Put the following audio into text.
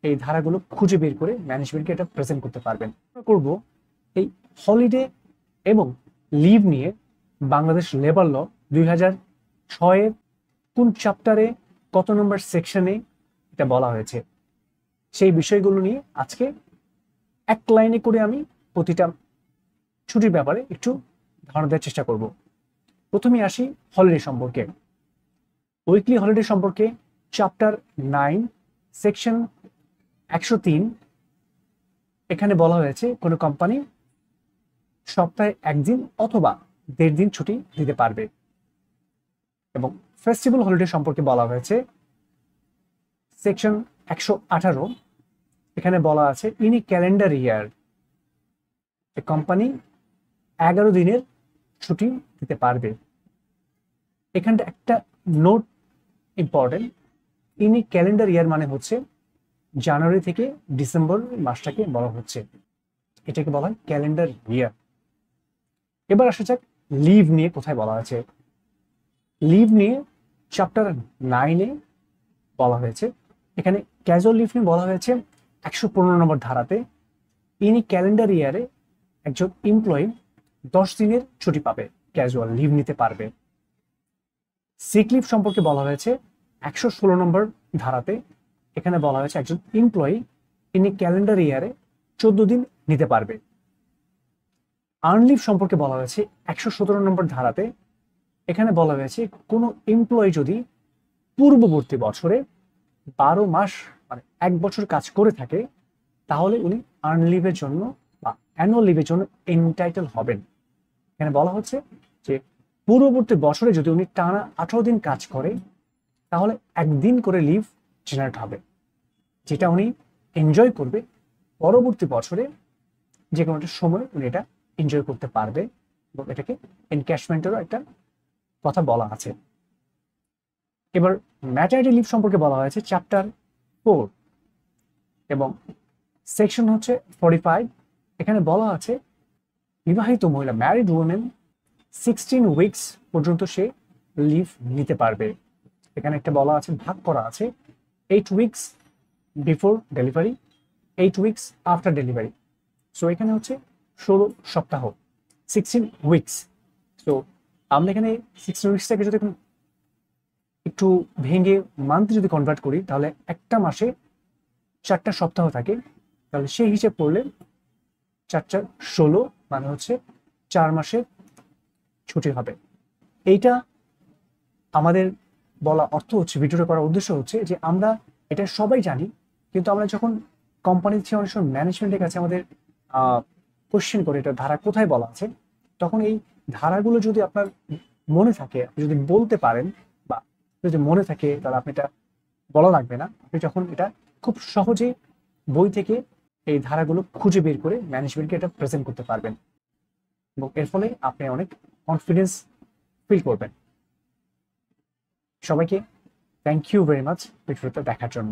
এই ধারাগুলো খুঁজে বের করে ম্যানেজমেন্টকে এটা প্রেজেন্ট করতে পারবেন। করব এই হলিডে এবং লিভ নিয়ে বাংলাদেশ লেবার ল 2006 কোন চ্যাপ্টারে কত নম্বর সেকশনে এটা বলা হয়েছে সেই বিষয়গুলো নিয়ে আজকে এক লাইনে করে আমি প্রতিটা ছুটির ব্যাপারে একটু ধারণা দেওয়ার চেষ্টা করব। প্রথমে আসি হলিডে সম্পর্কে। উইকলি হলিডে সম্পর্কে চ্যাপ্টার 9 সেকশন 103 এখানে বলা হয়েছে কোনো কোম্পানি সপ্তাহে একদিন অথবা 1.5 দিন ছুটি দিতে পারবে। এবং ফেস্টিভ্যাল হলিডে সম্পর্কে বলা হয়েছে সেকশন 118 এখানে বলা আছে in a calendar year company 11 দিনের ছুটি দিতে পারবে। এখানটা একটা note important, in a calendar year মানে হচ্ছে জানুয়ারি থেকে ডিসেম্বর মাসটাকে বলা হচ্ছে, এটাকে বলা হয় ক্যালেন্ডার ইয়ার। এবার আসা যাক লিভ নিয়ে কোথায় বলা আছে। লিভ নিয়ে চ্যাপ্টার 9 বলা হয়েছে। এখানে ক্যাজুয়াল লিভ নিয়ে বলা হয়েছে 115 নম্বর ধারাতে ইনি ক্যালেন্ডার ইয়ারে একজন এমপ্লয়ি 10 দিনের ছুটি পাবে, ক্যাজুয়াল লিভ নিতে পারবে। সিক লিভ সম্পর্কে বলা হয়েছে 116 নম্বর ধারাতে। এখানে বলা হয়েছে একজন এমপ্লয়ি ইনি ক্যালেন্ডার ইয়ারে 14 দিন নিতে পারবে। আর্ন লিভ সম্পর্কে বলা হয়েছে 117 নম্বর ধারাতে। এখানে বলা হয়েছে কোনো এমপ্লয়ি যদি পূর্ববর্তী বছরে 12 মাস মানে 1 বছর কাজ করে থাকে তাহলে উনি আর্ন লিভের জন্য বা অ্যানুয়াল লিভের জন্য এন্টাইটেল হবেন। এখানে বলা হচ্ছে যে পূর্ববর্তী বছরে যদি উনি টানা 18 দিন কাজ করে তাহলে 1 দিন করে লিভ জেনারেট হবে, যেটা উনি এনজয় করবে পরবর্তী বছরে যে কোনো একটা সময় উনি এটা এনজয় করতে পারবে এবং এটাকে এনক্যাশমেন্টেরও একটা কথা বলা আছে। এবার ম্যাটারনিটি লিভ সম্পর্কে বলা হয়েছে চ্যাপ্টার 4 এবং সেকশন হচ্ছে 45। এখানে বলা আছে বিবাহিত মহিলা ম্যারিড ওমেন 16 উইকস পর্যন্ত সে লিভ নিতে পারবে। এখানে একটা বলা আছে ভাগ করা আছে 8 weeks before delivery, 8 weeks after delivery. So এখানে হচ্ছে 16 সপ্তাহ 16 উইকস। সো আমরা এখানে 16 উইকসটাকে যদি একটু ভেঙে মান্থে যদি কনভার্ট করি তাহলে একটা মাসে 4টা সপ্তাহ থাকে, তাহলে সেই হিসেব করলে 4 16 মানে হচ্ছে 4 মাসের ছুটি হবে। এইটা আমাদের বলা অর্থ হচ্ছে, ভিডিওটা করার উদ্দেশ্য হচ্ছে যে আমরা এটা সবাই জানি, কিন্তু আমরা যখন কোম্পানির চেয়ে অনেক সময় ম্যানেজমেন্টের কাছে আমাদের কোশ্চেন করে এটা ধারা কোথায় বলা আছে, তখন এই ধারাগুলো যদি আপনার মনে থাকে, যদি বলতে পারেন বা যদি মনে থাকে তাহলে আপনি এটা বলা লাগবে না। আপনি যখন এটা খুব সহজে বই থেকে এই ধারাগুলো খুঁজে বের করে ম্যানেজমেন্টকে এটা প্রেজেন্ট করতে পারবেন এবং এর ফলে আপনি অনেক কনফিডেন্স ফিল করবেন। সবাইকে থ্যাংক ইউ ভেরি মাচ ভিডিওটা দেখার জন্য।